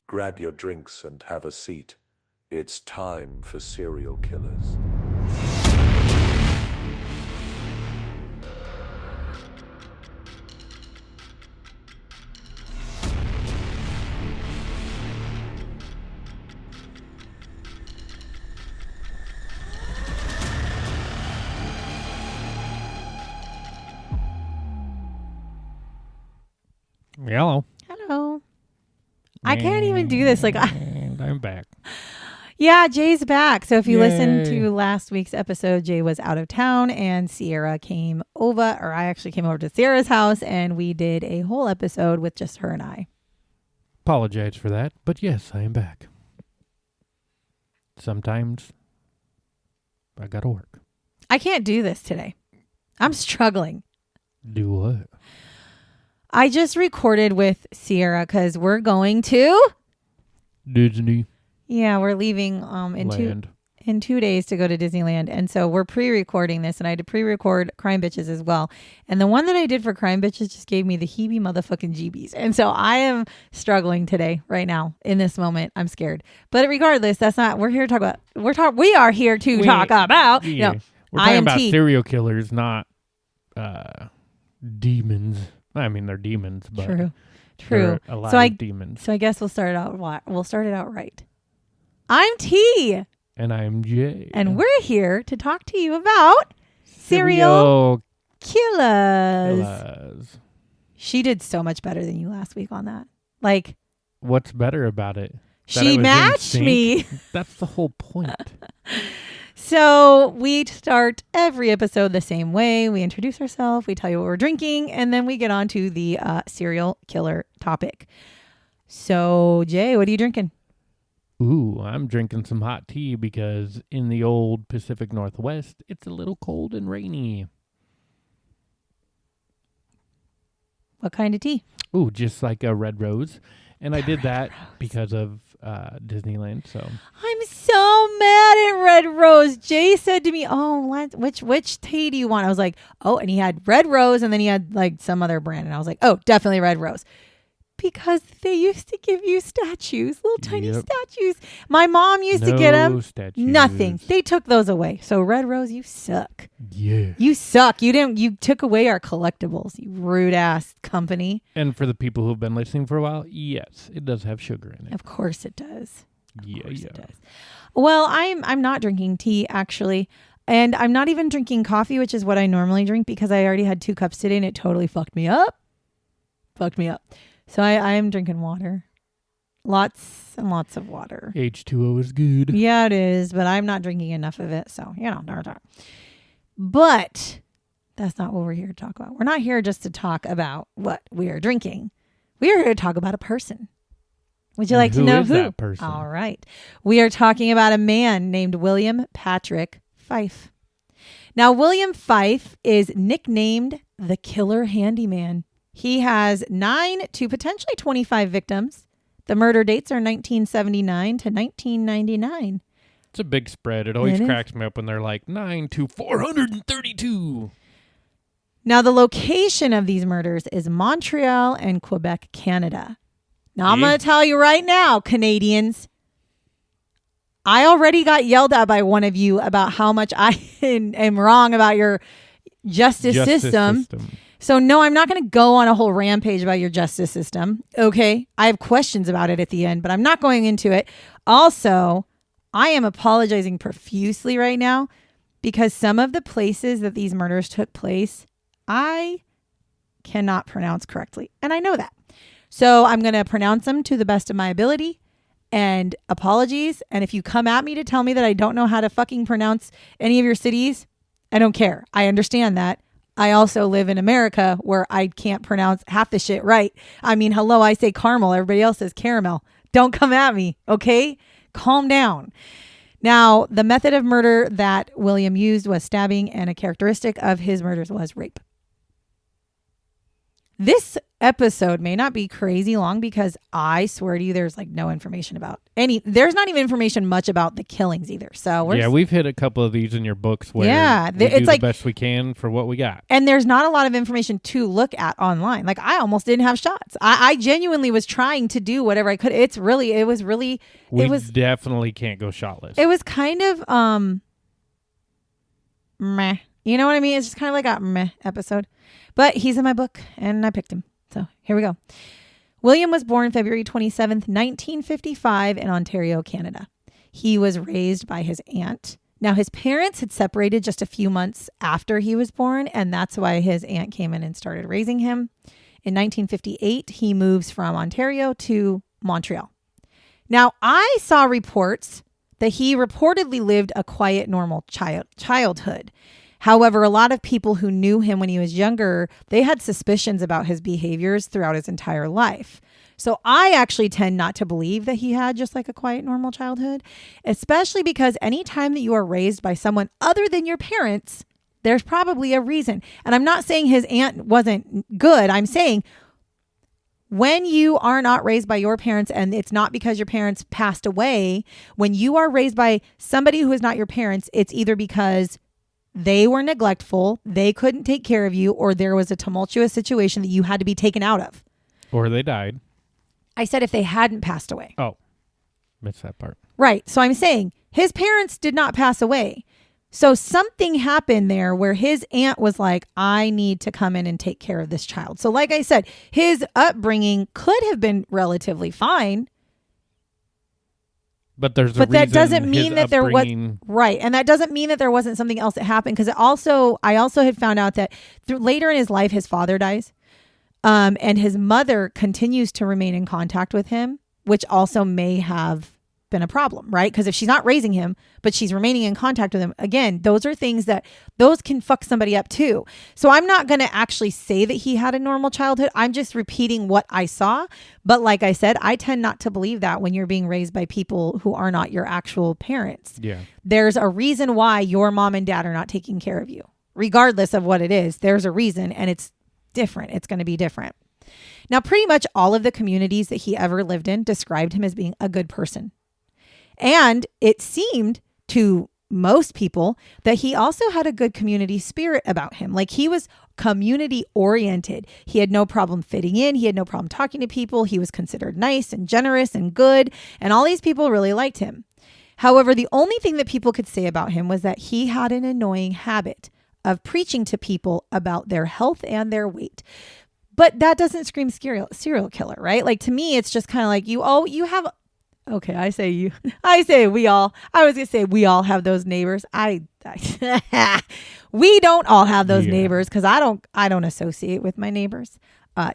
Grab your drinks and have a seat. It's time for serial killers. Hello. Hello. I can't even do this. And I'm back. Yeah, Jay's back. So if you listened Yay. to last week's episode, Jay was out of town and Sierra came over, or I actually came over to Sierra's house and we did a whole episode with just her and I. Apologize for that, but yes, I am back. Sometimes I gotta work. I can't do this today. I'm struggling. Do what? I just recorded with Sierra because we're going to. Disney Yeah, we're leaving land. in 2 days to go to Disneyland. And so we're pre-recording this, and I had to pre-record Crime Bitches as well. And the one that I did for Crime Bitches just gave me the heebie motherfucking jeebies. And so I am struggling today, right now, in this moment. I'm scared. But regardless, that's not, we're here to talk about, we are here to talk about, Yeah. no, We're talking about IMT. serial killers, not demons. I mean, they're demons, but True. they're alive So demons. So I guess we'll start it out right. I'm T, And I'm Jay. and we're here to talk to you about serial killers. killers. She did so much better than you last week on that. Like, What's better about it? That it she was in matched sync? me. That's the whole point. So we start every episode the same way. We introduce ourselves, we tell you what we're drinking, and then we get on to the serial killer topic. So, Jay, what are you drinking? Ooh, I'm drinking some hot tea because in the old Pacific Northwest, it's a little cold and rainy. What kind of tea? Ooh, just like a red rose. And I did that Rose. because of Disneyland. So I'm so mad at Red Rose. Jay said to me, "Oh, which tea do you want?" I was like, "Oh," and he had Red Rose, and then he had like some other brand, and I was like, "Oh, definitely Red Rose," because they used to give you statues, little tiny Yep. statues. My mom used to get them. statues. Nothing. They took those away. So Red Rose, you suck. Yeah. You suck. You took away our collectibles. You rude ass company. And for the people who've been listening for a while, yes, it does have sugar in it. Of course it does. Yeah, Of course yeah. it does. Well, I'm not drinking tea actually. And I'm not even drinking coffee, which is what I normally drink because I already had 2 cups today and it totally fucked me up. So I am drinking water. Lots and lots of water. H2O is good. Yeah, it is, but I'm not drinking enough of it. So, But that's not what we're here to talk about. We're not here just to talk about what we are drinking. We are here to talk about a person. Would you And like to who know is who? that person? All right. We are talking about a man named William Patrick Fyfe. Now, William Fyfe is nicknamed the Killer Handyman. He has 9 to potentially 25 victims. The murder dates are 1979 to 1999. It's a big spread. It always It is. cracks me up when they're like 9 to 432. Now, the location of these murders is Montreal and Quebec, Canada. Now, I'm Yeah. going to tell you right now, Canadians, I already got yelled at by one of you about how much I am wrong about your justice system. So, no, I'm not going to go on a whole rampage about your justice system. Okay. I have questions about it at the end, but I'm not going into it. Also, I am apologizing profusely right now because some of the places that these murders took place, I cannot pronounce correctly. And I know that. So I'm going to pronounce them to the best of my ability and apologies. And if you come at me to tell me that I don't know how to fucking pronounce any of your cities, I don't care. I understand that. I also live in America where I can't pronounce half the shit right. I mean, hello, I say caramel. Everybody else says caramel. Don't come at me. Okay. Calm down. Now, the method of murder that William used was stabbing, and a characteristic of his murders was rape. This episode may not be crazy long because I swear to you, there's like no information about there's not even information much about the killings either. So we've hit a couple of these in your books where we it's do like the best we can for what we got. And there's not a lot of information to look at online. Like I almost didn't have shots. I genuinely was trying to do whatever I could. We definitely can't go shotless. It was kind of, meh. You know what I mean? It's just kind of like a meh episode. But he's in my book, and I picked him. So here we go. William was born February 27th, 1955 in Ontario, Canada. He was raised by his aunt. Now, his parents had separated just a few months after he was born, and that's why his aunt came in and started raising him. In 1958, he moves from Ontario to Montreal. Now, I saw reports that he reportedly lived a quiet, normal childhood. However, a lot of people who knew him when he was younger, they had suspicions about his behaviors throughout his entire life. So I actually tend not to believe that he had just like a quiet, normal childhood, especially because anytime that you are raised by someone other than your parents, there's probably a reason. And I'm not saying his aunt wasn't good. I'm saying when you are not raised by your parents and it's not because your parents passed away, when you are raised by somebody who is not your parents, it's either because they were neglectful, they couldn't take care of you, or there was a tumultuous situation that you had to be taken out of. Or they died. I said if they hadn't passed away. Oh, missed that part. Right. So I'm saying his parents did not pass away. So something happened there where his aunt was like, I need to come in and take care of this child. So like I said, his upbringing could have been relatively fine. But that doesn't mean that there was right, and that doesn't mean that there wasn't something else that happened. Because I also had found out that later in his life, his father dies, and his mother continues to remain in contact with him, which also may have been a problem, right? Because if she's not raising him, but she's remaining in contact with him, again, those are things those can fuck somebody up too. So I'm not going to actually say that he had a normal childhood. I'm just repeating what I saw. But like I said, I tend not to believe that when you're being raised by people who are not your actual parents. Yeah. There's a reason why your mom and dad are not taking care of you. Regardless of what it is, there's a reason, and it's different. It's going to be different. Now, pretty much all of the communities that he ever lived in described him as being a good person. And it seemed to most people that he also had a good community spirit about him. Like he was community oriented. He had no problem fitting in. He had no problem talking to people. He was considered nice and generous and good. And all these people really liked him. However, the only thing that people could say about him was that he had an annoying habit of preaching to people about their health and their weight. But that doesn't scream serial killer, right? Like to me, it's just kind of like you have. Okay, I say we all. I was going to say we all have those neighbors. We don't all have those neighbors because I don't associate with my neighbors.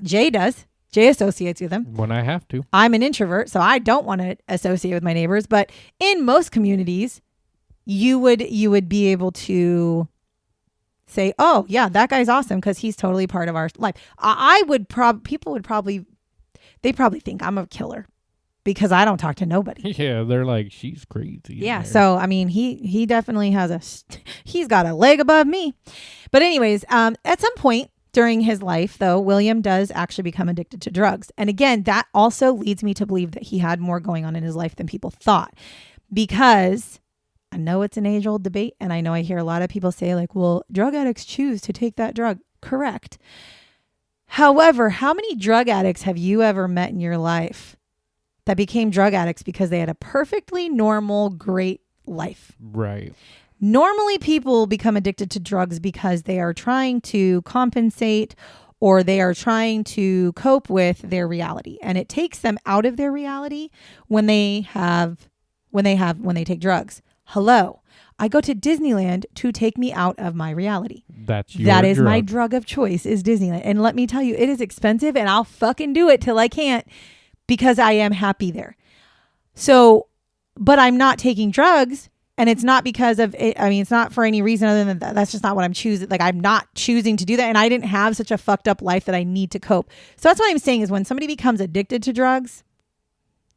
Jay does. Jay associates with them. When I have to. I'm an introvert, so I don't want to associate with my neighbors. But in most communities, you would be able to say, oh, yeah, that guy's awesome because he's totally part of our life. People would probably think I'm a killer. Because I don't talk to nobody. Yeah, they're like, she's crazy. Yeah, so, I mean, he definitely he's got a leg above me. But anyways, at some point during his life, though, William does actually become addicted to drugs. And again, that also leads me to believe that he had more going on in his life than people thought. Because I know it's an age-old debate, and I know I hear a lot of people say, like, well, drug addicts choose to take that drug. Correct. However, how many drug addicts have you ever met in your life that became drug addicts because they had a perfectly normal, great life? Right. Normally, people become addicted to drugs because they are trying to compensate or they are trying to cope with their reality. And it takes them out of their reality when they take drugs. Hello. I go to Disneyland to take me out of my reality. That is my drug of choice is Disneyland. And let me tell you, it is expensive and I'll fucking do it till I can't. Because I am happy there. So, but I'm not taking drugs and it's not because of it. I mean, it's not for any reason other than that. That's just not what I'm choosing. Like I'm not choosing to do that. And I didn't have such a fucked up life that I need to cope. So that's what I'm saying is when somebody becomes addicted to drugs,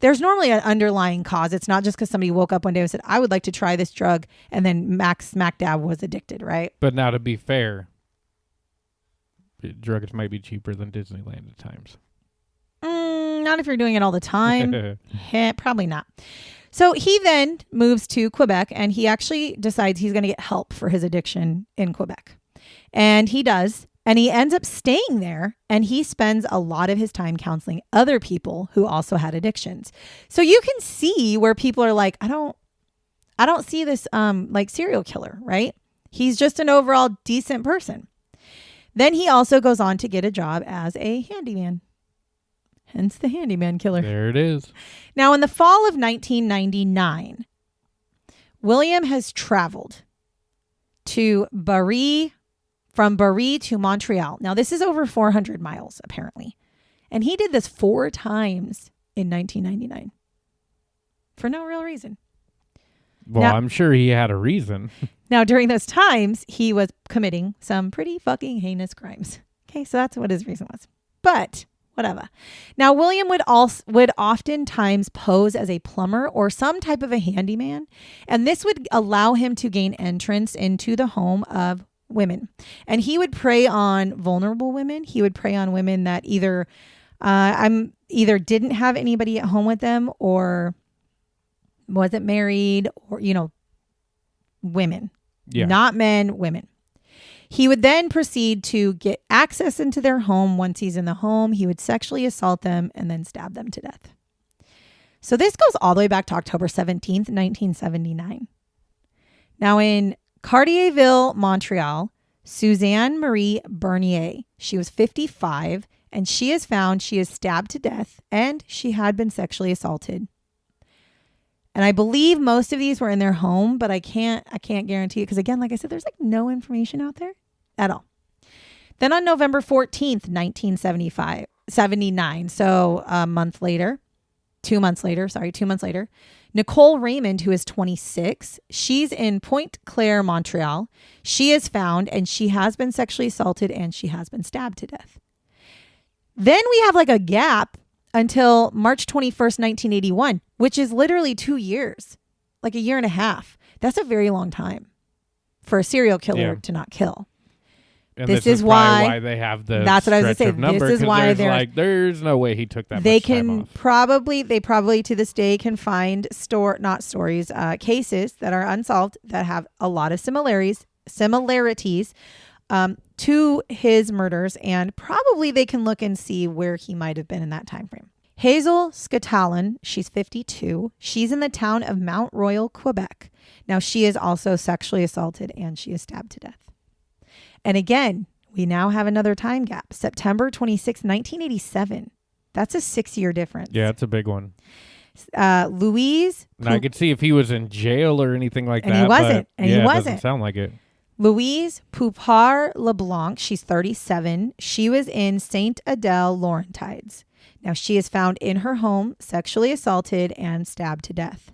there's normally an underlying cause. It's not just because somebody woke up one day and said, I would like to try this drug. And then smack dab was addicted, right? But now to be fair, drugs might be cheaper than Disneyland at times. Not if you're doing it all the time. Probably not. So he then moves to Quebec, and he actually decides he's going to get help for his addiction in Quebec. And he does. And he ends up staying there, and he spends a lot of his time counseling other people who also had addictions. So you can see where people are like, I don't see this like serial killer, right? He's just an overall decent person. Then he also goes on to get a job as a handyman. Hence the handyman killer. There it is. Now, in the fall of 1999, William has traveled to from Barrie to Montreal. Now, this is over 400 miles, apparently. And he did this 4 times in 1999 for no real reason. Well, now, I'm sure he had a reason. Now, during those times, he was committing some pretty fucking heinous crimes. Okay, so that's what his reason was. But whatever. Now, William would oftentimes pose as a plumber or some type of a handyman, and this would allow him to gain entrance into the home of women. And he would prey on vulnerable women. He would prey on women that either didn't have anybody at home with them or wasn't married, or women. Yeah. Not men, women. He would then proceed to get access into their home. Once he's in the home, he would sexually assault them and then stab them to death. So this goes all the way back to October 17th, 1979. Now in Cartierville, Montreal, Suzanne Marie Bernier, she was 55, and she is stabbed to death, and she had been sexually assaulted. And I believe most of these were in their home, but I can't guarantee it because, again, like I said, there's like no information out there at all. Then on November 14th, 1979, so 2 months later, Nicole Raymond, who is 26, she's in Pointe Claire, Montreal. She is found, and she has been sexually assaulted, and she has been stabbed to death. Then we have like a gap until March 21st, 1981, which is literally 2 years, like a year and a half. That's a very long time for a serial killer to not kill. And this is why they have the that's what I was going to say. Number, this is why there's no way he took that they much time off. They probably to this day can find cases that are unsolved that have a lot of similarities to his murders, and probably they can look and see where he might have been in that time frame. Hazel Scatalin, she's 52. She's in the town of Mount Royal, Quebec. Now, she is also sexually assaulted, and she is stabbed to death. And again, we now have another time gap. September 26, 1987. That's a 6-year difference. Yeah, it's a big one. Louise. Now, I could see if he was in jail or anything like that. He wasn't. It doesn't sound like it. Louise Poupard LeBlanc, she's 37. She was in Saint Adele, Laurentides. Now, she is found in her home, sexually assaulted and stabbed to death.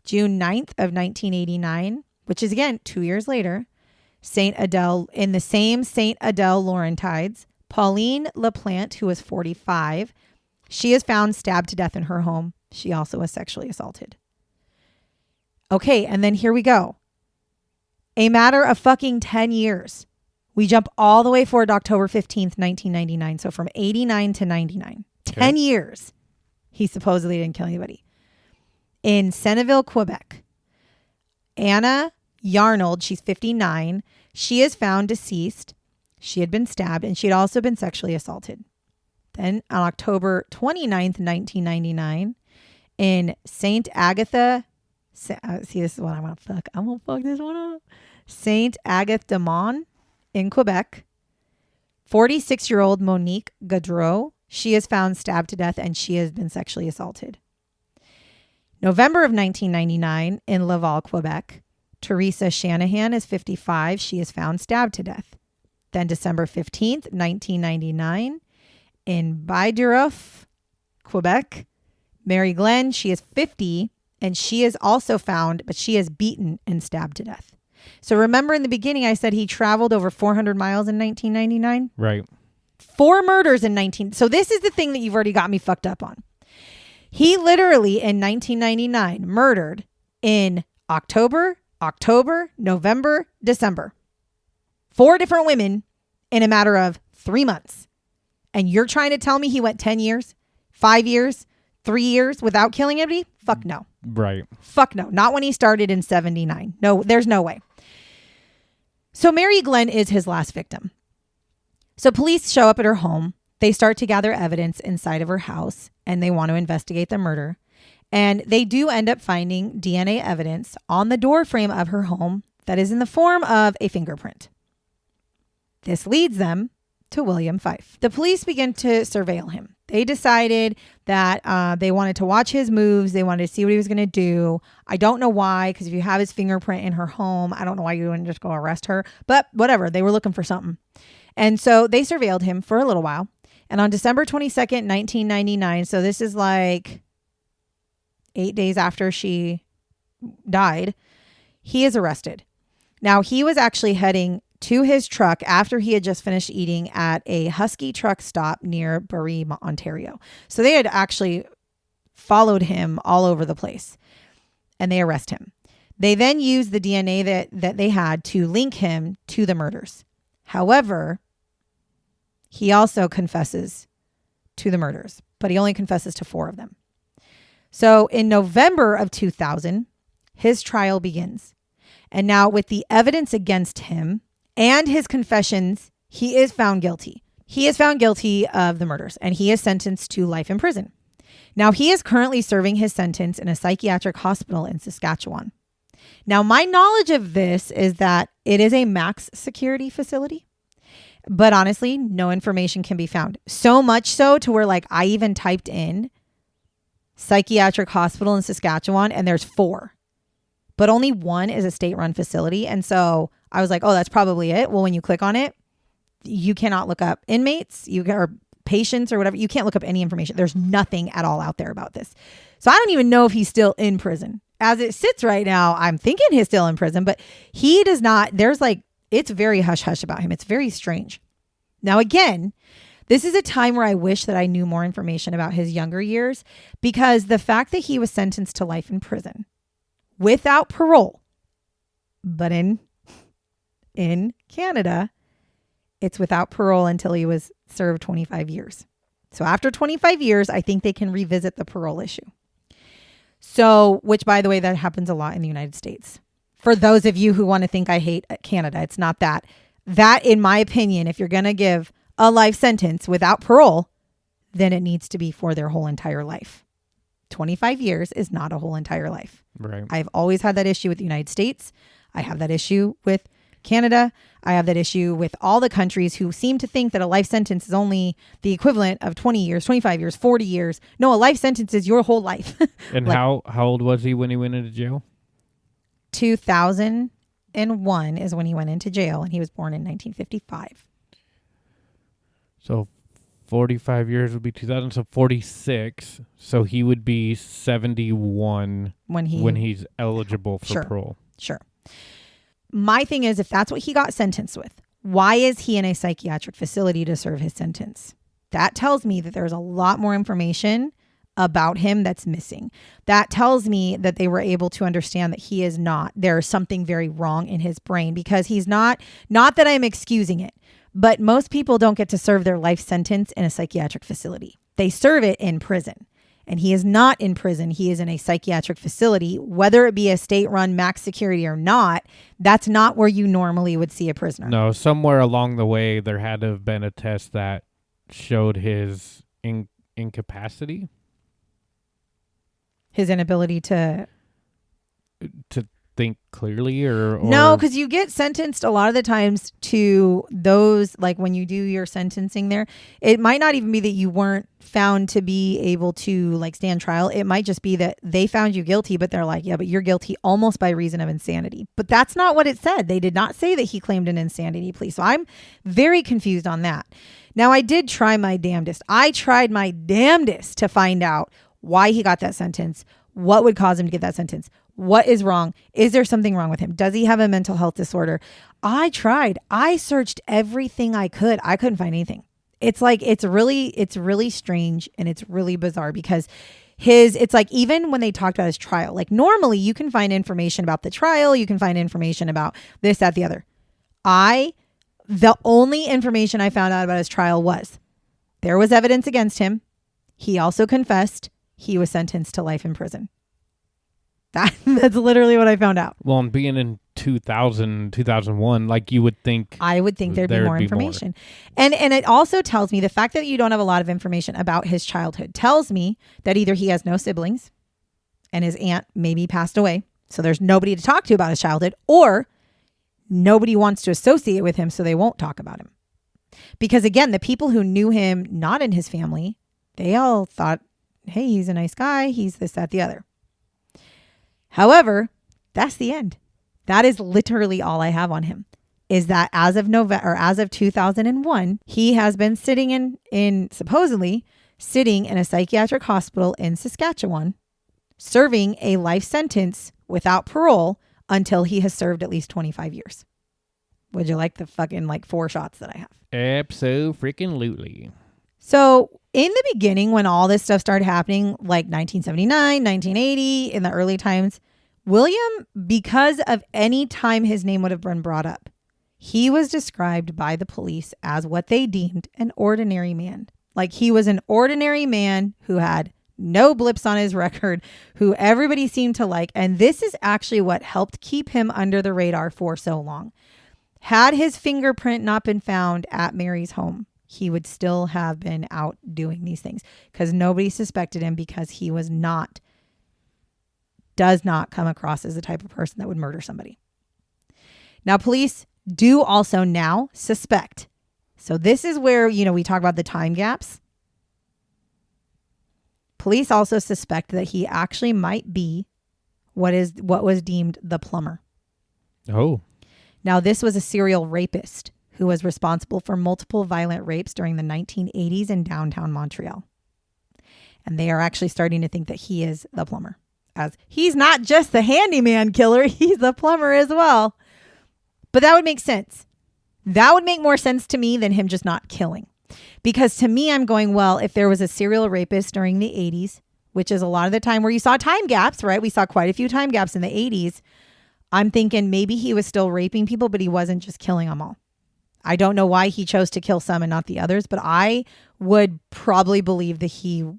June 9th of 1989, which is again 2 years later, in the same Saint Adele, Laurentides, Pauline LaPlante, who was 45, she is found stabbed to death in her home. She also was sexually assaulted. Okay, and then here we go. A matter of fucking 10 years. We jump all the way forward to October 15th, 1999. So from 89 to 99. 10 years. He supposedly didn't kill anybody. In Senneville, Quebec, Anna Yarnold, she's 59. She is found deceased. She had been stabbed, and she had also been sexually assaulted. Then on October 29th, 1999, in St. Agatha, see, this is what I'm going to fuck. I'm going to fuck this one up. St. Agathe de Mon in Quebec, 46-year-old Monique Gaudreau. She is found stabbed to death, and she has been sexually assaulted. November of 1999 in Laval, Quebec, Teresa Shanahan is 55. She is found stabbed to death. Then December 15th, 1999 in Biderouf, Quebec, Mary Glenn, she is 50, and she is also found, but she is beaten and stabbed to death. So remember in the beginning, I said he traveled over 400 miles in 1999? Right. 4 murders in 19. So this is the thing that you've already got me fucked up on. He literally in 1999 murdered in October, November, December. 4 different women in a matter of 3 months. And you're trying to tell me he went 10 years, 5 years, 3 years without killing anybody? Fuck no. Right. Fuck no. Not when he started in 79. No, there's no way. So Mary Glenn is his last victim. So police show up at her home. They start to gather evidence inside of her house and they want to investigate the murder. And they do end up finding DNA evidence on the door frame of her home that is in the form of a fingerprint. This leads them to William Fife. The police begin to surveil him. They decided that they wanted to watch his moves. They wanted to see what he was going to do. I don't know why, because if you have his fingerprint in her home, I don't know why you wouldn't just go arrest her. But whatever, they were looking for something. And so they surveilled him for a little while. And on December 22nd, 1999, so this is like 8 days after she died, he is arrested. Now, he was actually heading to his truck after he had just finished eating at a Husky truck stop near Barrie, Ontario. So they had actually followed him all over the place and they arrest him. They then use the DNA that they had to link him to the murders. However, he also confesses to the murders, but he only confesses to 4 of them. So in November of 2000, his trial begins. And now with the evidence against him and his confessions, he is found guilty. He is found guilty of the murders and he is sentenced to life in prison. Now he is currently serving his sentence in a psychiatric hospital in Saskatchewan. Now my knowledge of this is that it is a max security facility, but honestly, no information can be found. So much so to where like I even typed in psychiatric hospital in Saskatchewan and there's 4. But only 1 is a state-run facility. And so I was like, oh, that's probably it. Well, when you click on it, you cannot look up inmates or patients or whatever. You can't look up any information. There's nothing at all out there about this. So I don't even know if he's still in prison. As it sits right now, I'm thinking he's still in prison, but he does not. There's like, it's very hush-hush about him. It's very strange. Now, again, this is a time where I wish that I knew more information about his younger years, because the fact that he was sentenced to life in prison without parole, but in Canada, it's without parole until he was served 25 years. So after 25 years, I think they can revisit the parole issue. So, which by the way, that happens a lot in the United States. For those of you who want to think I hate Canada, it's not that. That, in my opinion, if you're going to give a life sentence without parole, then it needs to be for their whole entire life. 25 years is not a whole entire life. Right. I've always had that issue with the United States. I have that issue with Canada. I have that issue with all the countries who seem to think that a life sentence is only the equivalent of 20 years, 25 years, 40 years. No, a life sentence is your whole life. And like, how old was he when he went into jail? 2001 is when he went into jail, and he was born in 1955. So 45 years would be 2000, so 46. So he would be 71 when he's eligible for parole. Sure. My thing is, if that's what he got sentenced with, why is he in a psychiatric facility to serve his sentence? That tells me that there's a lot more information about him that's missing. That tells me that they were able to understand that he is not, there's something very wrong in his brain, because he's not that I'm excusing it, but most people don't get to serve their life sentence in a psychiatric facility. They serve it in prison. And he is not in prison. He is in a psychiatric facility, whether it be a state-run max security or not. That's not where you normally would see a prisoner. No, somewhere along the way, there had to have been a test that showed his incapacity. His inability to think clearly or No, because you get sentenced a lot of the times to those, like when you do your sentencing there, it might not even be that you weren't found to be able to like stand trial. It might just be that they found you guilty, but they're like, yeah, but you're guilty almost by reason of insanity. But that's not what it said. They did not say that he claimed an insanity plea. So I'm very confused on that. Now, I did try my damnedest. I tried my damnedest to find out why he got that sentence, what would cause him to get that sentence. What is wrong? Is there something wrong with him? Does he have a mental health disorder? I tried. I searched everything I could. I couldn't find anything. It's like, it's really strange and it's really bizarre, because it's like, even when they talked about his trial, like normally you can find information about the trial. You can find information about this, that, the other. I The only information I found out about his trial was there was evidence against him. He also confessed. He was sentenced to life in prison. That's literally what I found out. Well, and being in 2001, like you would think. I would think there'd be more information. And it also tells me the fact that you don't have a lot of information about his childhood tells me that either he has no siblings and his aunt maybe passed away, so there's nobody to talk to about his childhood, or nobody wants to associate with him, so they won't talk about him. Because again, the people who knew him not in his family, they all thought, hey, he's a nice guy. He's this, that, the other. However, that's the end. That is literally all I have on him, is that as of as of 2001, he has been supposedly sitting in a psychiatric hospital in Saskatchewan, serving a life sentence without parole until he has served at least 25 years. Would you like the fucking 4 shots that I have? Abso-freaking-lutely. So in the beginning, when all this stuff started happening, like 1979, 1980, in the early times, William, because of any time his name would have been brought up, he was described by the police as what they deemed an ordinary man. Like he was an ordinary man who had no blips on his record, who everybody seemed to like. And this is actually what helped keep him under the radar for so long. Had his fingerprint not been found at Mary's home, he would still have been out doing these things because nobody suspected him, because he does not come across as the type of person that would murder somebody. Now, police do also now suspect. So this is where, we talk about the time gaps. Police also suspect that he actually might be what was deemed the plumber. Oh. Now, this was a serial rapist who was responsible for multiple violent rapes during the 1980s in downtown Montreal. And they are actually starting to think that he is the plumber. As he's not just the handyman killer, he's the plumber as well. But that would make sense. That would make more sense to me than him just not killing. Because to me, I'm going, well, if there was a serial rapist during the 80s, which is a lot of the time where you saw time gaps, right? We saw quite a few time gaps in the 80s. I'm thinking maybe he was still raping people, but he wasn't just killing them all. I don't know why he chose to kill some and not the others, but I would probably believe that he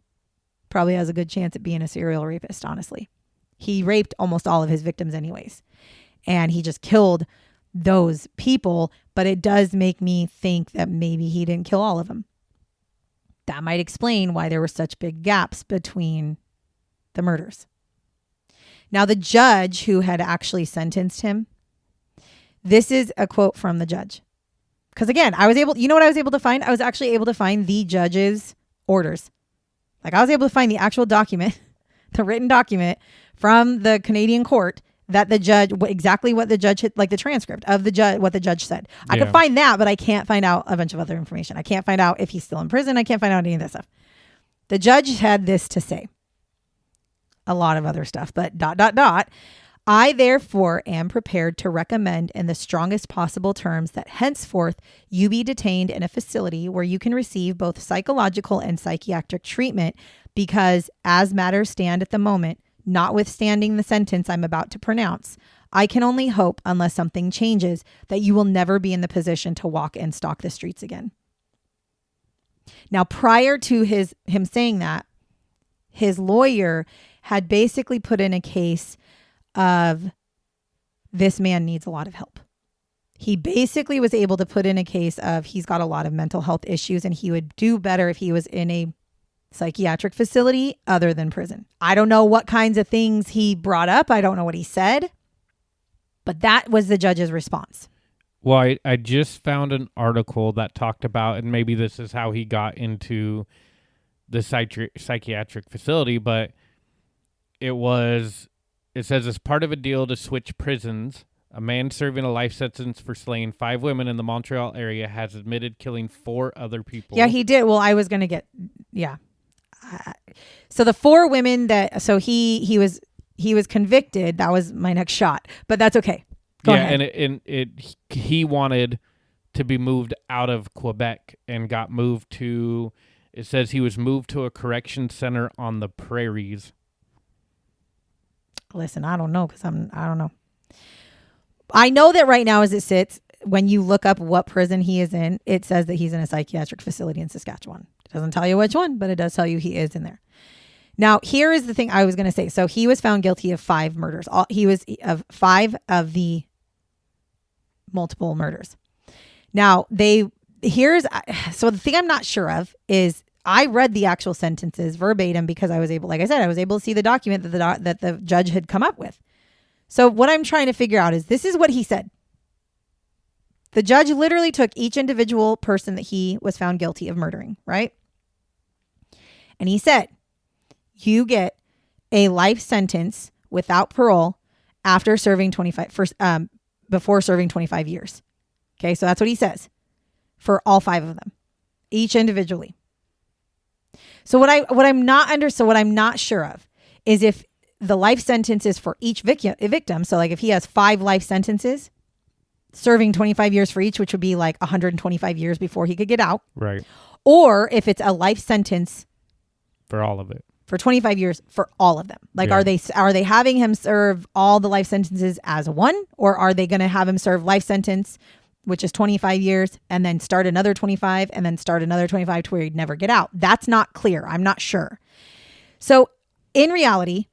probably has a good chance at being a serial rapist, honestly. He raped almost all of his victims anyways, and he just killed those people, but it does make me think that maybe he didn't kill all of them. That might explain why there were such big gaps between the murders. Now, the judge who had actually sentenced him, this is a quote from the judge. Because again, what I was able to find? I was actually able to find the judge's orders. Like I was able to find the actual document, the written document from the Canadian court that the judge, exactly what the judge, like the transcript of the judge, what the judge said. I can find that, but I can't find out a bunch of other information. I can't find out if he's still in prison. I can't find out any of that stuff. The judge had this to say. A lot of other stuff, but ... I therefore am prepared to recommend in the strongest possible terms that henceforth you be detained in a facility where you can receive both psychological and psychiatric treatment, because as matters stand at the moment, notwithstanding the sentence I'm about to pronounce, I can only hope, unless something changes, that you will never be in the position to walk and stalk the streets again. Now, prior to him saying that, his lawyer had basically put in a case of this man needs a lot of help. He basically was able to put in a case of he's got a lot of mental health issues and he would do better if he was in a psychiatric facility other than prison. I don't know what kinds of things he brought up. I don't know what he said, but that was the judge's response. Well, I just found an article that talked about, and maybe this is how he got into the psychiatric facility, but it says as part of a deal to switch prisons, a man serving a life sentence for slaying 5 women in the Montreal area has admitted killing 4 other people. Yeah, he did. Well, I was going to get, yeah. So the 4 women he was convicted. That was my next shot, but that's okay. Go ahead. And he wanted to be moved out of Quebec and got moved to, it says he was moved to a correction center on the prairies. Listen, I don't know, because I don't know. I know that right now as it sits, when you look up what prison he is in, it says that he's in a psychiatric facility in Saskatchewan. It doesn't tell you which one, but it does tell you he is in there. Now, here is the thing I was going to say. So he was found guilty of 5 murders. He was of 5 of the multiple murders. Now, so the thing I'm not sure of is I read the actual sentences verbatim because I was able to see the document that the judge had come up with. So what I'm trying to figure out is this is what he said. The judge literally took each individual person that he was found guilty of murdering, right? And he said, you get a life sentence without parole after serving before serving 25 years. Okay, so that's what he says for all 5 of them, each individually. So what I'm not sure of is if the life sentence is for each victim. So like if he has 5 life sentences, serving 25 years for each, which would be like 125 years before he could get out. Right. Or if it's a life sentence for all of it. For 25 years for all of them. Like, are they having him serve all the life sentences as one, or are they going to have him serve life sentence, which is 25 years, and then start another 25, and then start another 25 to where he'd never get out? That's not clear. I'm not sure. So in reality,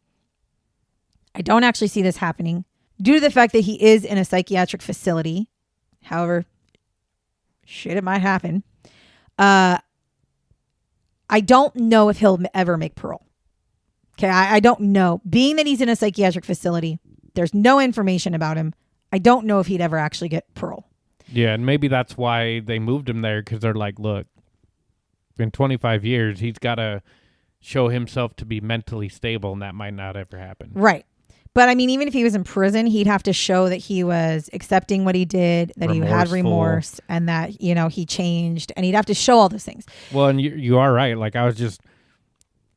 I don't actually see this happening due to the fact that he is in a psychiatric facility. However, shit, it might happen. I don't know if he'll ever make parole. Okay, I don't know. Being that he's in a psychiatric facility, there's no information about him. I don't know if he'd ever actually get parole. Yeah, and maybe that's why they moved him there, because they're like, look, in 25 years, he's got to show himself to be mentally stable, and that might not ever happen. Right. But I mean, even if he was in prison, he'd have to show that he was accepting what he did, that he had remorse, and that, he changed, and he'd have to show all those things. Well, and you are right. Like, I was just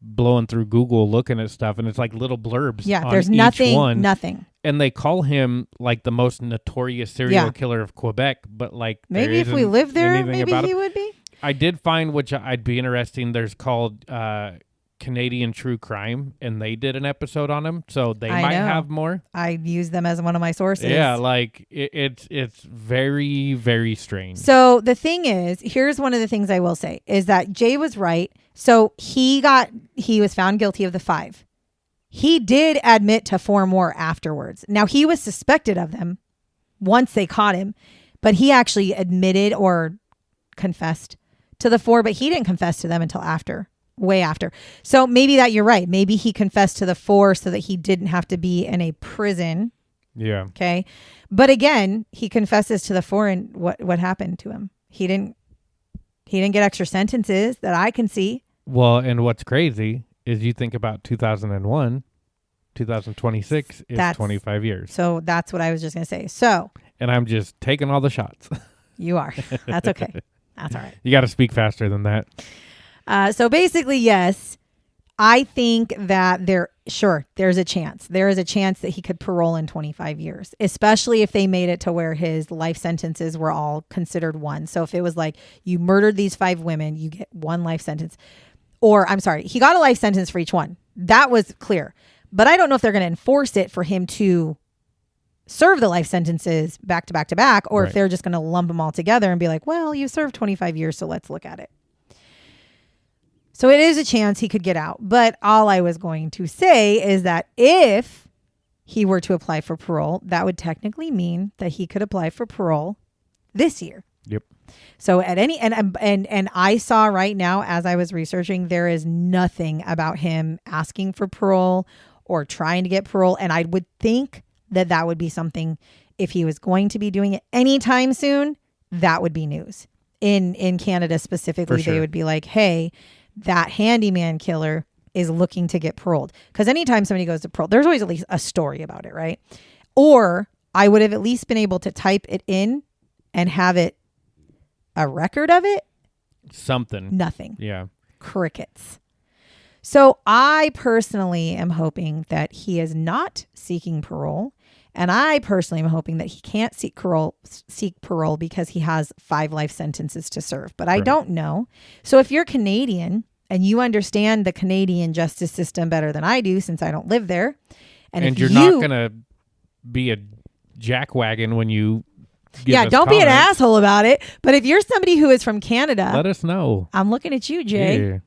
blowing through Google looking at stuff, and it's like little blurbs. Yeah, on there's nothing. And they call him like the most notorious serial killer of Quebec, but like maybe if we lived there, maybe he would be. I did find, which I'd be interesting, there's called Canadian True Crime, and they did an episode on him, so they might have more. I use them as one of my sources. Yeah, like it's very, very strange. So the thing is, here's one of the things I will say is that Jay was right. So he was found guilty of the 5. He did admit to 4 more afterwards. Now, he was suspected of them once they caught him, but he actually admitted or confessed to the 4, but he didn't confess to them until way after. So maybe that you're right. Maybe he confessed to the 4 so that he didn't have to be in a prison. Yeah. Okay. But again, he confesses to the 4, and what happened to him? He didn't get extra sentences that I can see. Well, and what's crazy is you think about 2001, 2026 is 25 years. So that's what I was just going to say. So. And I'm just taking all the shots. You are. That's okay. That's all right. You got to speak faster than that. So basically, yes, I think that there's a chance. There is a chance that he could parole in 25 years, especially if they made it to where his life sentences were all considered one. So if it was like you murdered these 5 women, you get 1 life sentence. Or I'm sorry, he got a life sentence for each one. That was clear. But I don't know if they're going to enforce it for him to serve the life sentences back to back to back, or if they're just going to lump them all together and be like, well, you served 25 years, so let's look at it. So it is a chance he could get out. But all I was going to say is that if he were to apply for parole, that would technically mean that he could apply for parole this year. Yep. So at any and I saw right now as I was researching, there is nothing about him asking for parole or trying to get parole. And I would think that would be something, if he was going to be doing it anytime soon, that would be news. In Canada specifically, They would be like, hey, that handyman killer is looking to get paroled. Because anytime somebody goes to parole, there's always at least a story about it, right? Or I would have at least been able to type it in and have it a record of it. Something. Nothing. Yeah. Crickets. So I personally am hoping that he is not seeking parole. And I personally am hoping that he can't seek parole because he has 5 life sentences to serve. But I don't know. So if you're Canadian and you understand the Canadian justice system better than I do, since I don't live there. And you're not going to be a jackwagon when you Don't be an asshole about it. But if you're somebody who is from Canada, let us know. I'm looking at you, Jay. Yeah.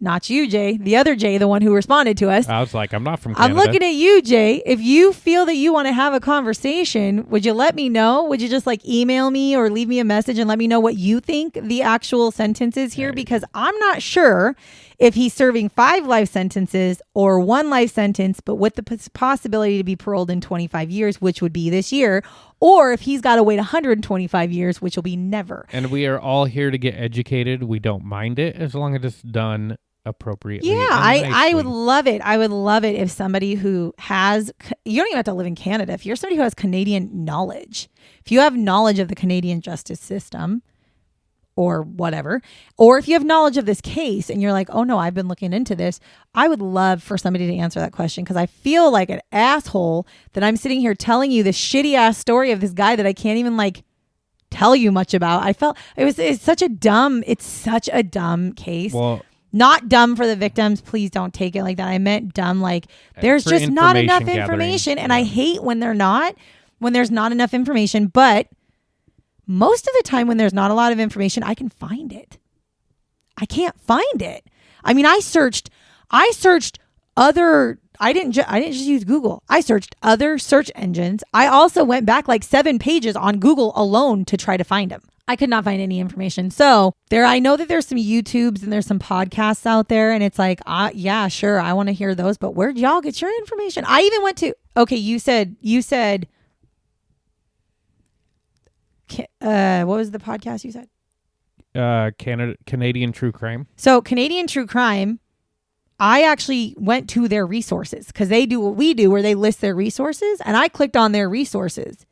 Not you, Jay. The other Jay, the one who responded to us. I was like, I'm not from Canada. I'm looking at you, Jay. If you feel that you want to have a conversation, would you let me know? Would you just like email me or leave me a message and let me know what you think the actual sentence is here? Because I'm not sure if he's serving 5 life sentences or 1 life sentence, but with the possibility to be paroled in 25 years, which would be this year, or if he's got to wait 125 years, which will be never. And we are all here to get educated. We don't mind it as long as it's done appropriately. Yeah, I would love it. I would love it if somebody who has, you don't even have to live in Canada. If you're somebody who has Canadian knowledge, if you have knowledge of the Canadian justice system or whatever, or if you have knowledge of this case and you're like, oh no, I've been looking into this, I would love for somebody to answer that question, because I feel like an asshole that I'm sitting here telling you this shitty ass story of this guy that I can't even like tell you much about. I felt it's such a dumb case. Well, not dumb for the victims. Please don't take it like that. I meant dumb like there's just not enough information. And I hate when there's not enough information. But most of the time when there's not a lot of information, I can find it. I can't find it. I mean, I searched other, I didn't just use Google. I searched other search engines. I also went back like 7 pages on Google alone to try to find them. I could not find any information. So I know that there's some YouTubes and there's some podcasts out there, and it's like, yeah, sure, I want to hear those, but where'd y'all get your information? I even went to, okay, you said, what was the podcast you said? Canadian True Crime. So Canadian True Crime, I actually went to their resources, because they do what we do where they list their resources, and I clicked on their resources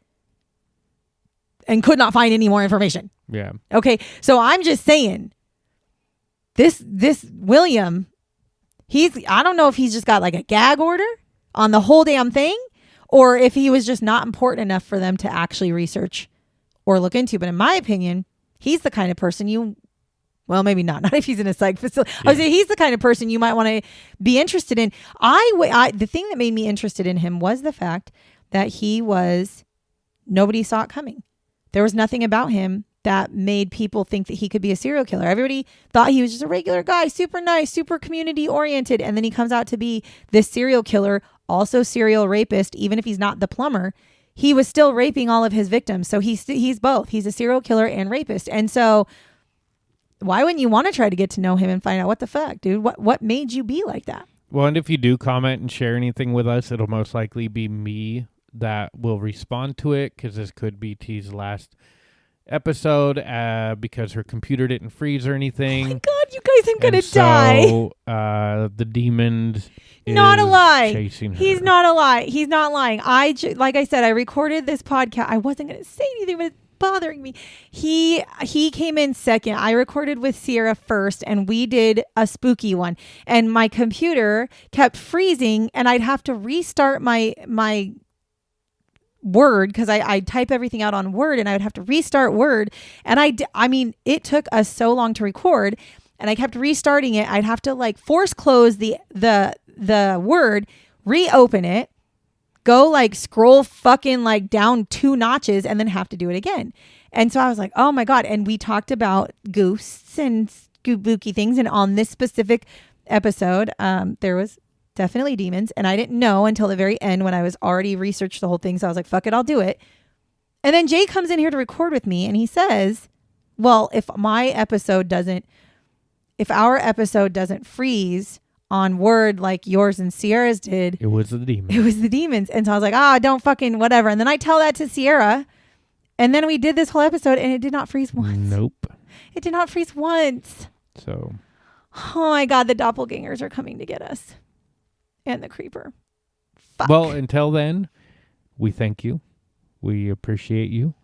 and could not find any more information. Yeah. Okay. So I'm just saying, this William, I don't know if he's just got like a gag order on the whole damn thing, or if he was just not important enough for them to actually research or look into. But in my opinion, he's the kind of person well, maybe not if he's in a psych facility. Yeah. I would say he's the kind of person you might want to be interested in. The thing that made me interested in him was the fact that nobody saw it coming. There was nothing about him that made people think that he could be a serial killer. Everybody thought he was just a regular guy, super nice, super community oriented. And then he comes out to be this serial killer, also serial rapist. Even if he's not the plumber, he was still raping all of his victims. So he's both. He's a serial killer and rapist. And so why wouldn't you want to try to get to know him and find out what the fuck, dude? What made you be like that? Well, and if you do comment and share anything with us, it'll most likely be me that will respond to it, because this could be T's last episode because her computer didn't freeze or anything. Oh my God, you guys, I'm gonna die. So the demon not a lie. Chasing her. He's not a lie. He's not lying. Like I said, I recorded this podcast. I wasn't gonna say anything, but it's bothering me. He came in second. I recorded with Sierra first, and we did a spooky one. And my computer kept freezing, and I'd have to restart my Word, because I type everything out on Word, and I would have to restart Word. And I mean, it took us so long to record, and I kept restarting it. I'd have to like force close the Word, reopen it, go like scroll fucking like down 2 notches, and then have to do it again. And so I was like, oh my God. And we talked about ghosts and spooky things. And on this specific episode, there was definitely demons. And I didn't know until the very end, when I was already researched the whole thing. So I was like, fuck it, I'll do it. And then Jay comes in here to record with me, and he says, well, if our episode doesn't freeze on Word like yours and Sierra's did, it was the demons. It was the demons. And so I was like, don't fucking whatever. And then I tell that to Sierra, and then we did this whole episode, and it did not freeze once. Nope. It did not freeze once. So. Oh my God, the doppelgangers are coming to get us. And the creeper. Fuck. Well, until then, we thank you. We appreciate you.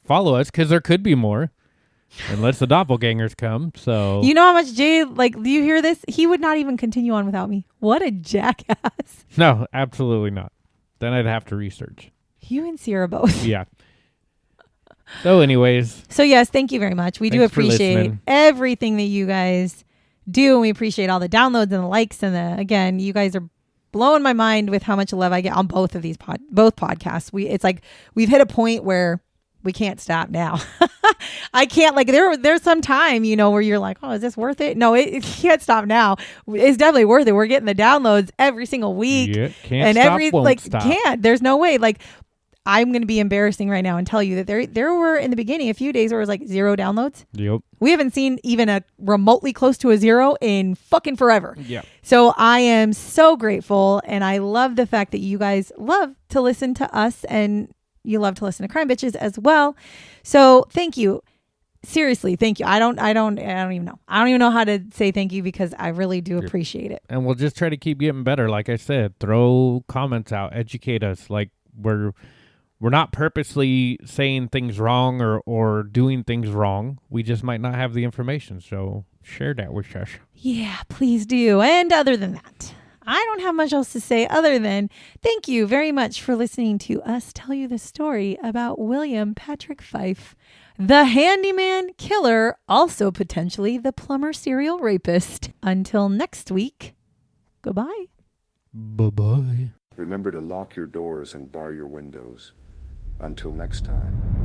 Follow us, because there could be more. Unless the doppelgangers come. So you know how much Jay, like, do you hear this? He would not even continue on without me. What a jackass. No, absolutely not. Then I'd have to research. You and Sierra both. Yeah. So anyways. So yes, thank you very much. We do appreciate everything that you guys do. And we appreciate all the downloads and the likes. And again, you guys are blowing my mind with how much love I get on both of these both podcasts. It's like we've hit a point where we can't stop now. I can't, like, there's some time, where you're like, oh, is this worth it? No, it can't stop now. It's definitely worth it. We're getting the downloads every single week. Yeah, can't stop, won't stop. Can't. There's no way. Like, I'm going to be embarrassing right now and tell you that there were in the beginning a few days where it was like 0 downloads. Yep. We haven't seen even a remotely close to a 0 in fucking forever. Yeah. So I am so grateful, and I love the fact that you guys love to listen to us and you love to listen to Crime Bitches as well. So thank you. Seriously, thank you. I don't even know. I don't even know how to say thank you because I really do appreciate it. And we'll just try to keep getting better. Like I said, throw comments out, educate us. Like we're not purposely saying things wrong or doing things wrong. We just might not have the information. So share that with us. Yeah, please do. And other than that, I don't have much else to say other than thank you very much for listening to us tell you the story about William Patrick Fyfe, the handyman killer, also potentially the plumber serial rapist. Until next week, goodbye. Bye-bye. Remember to lock your doors and bar your windows. Until next time.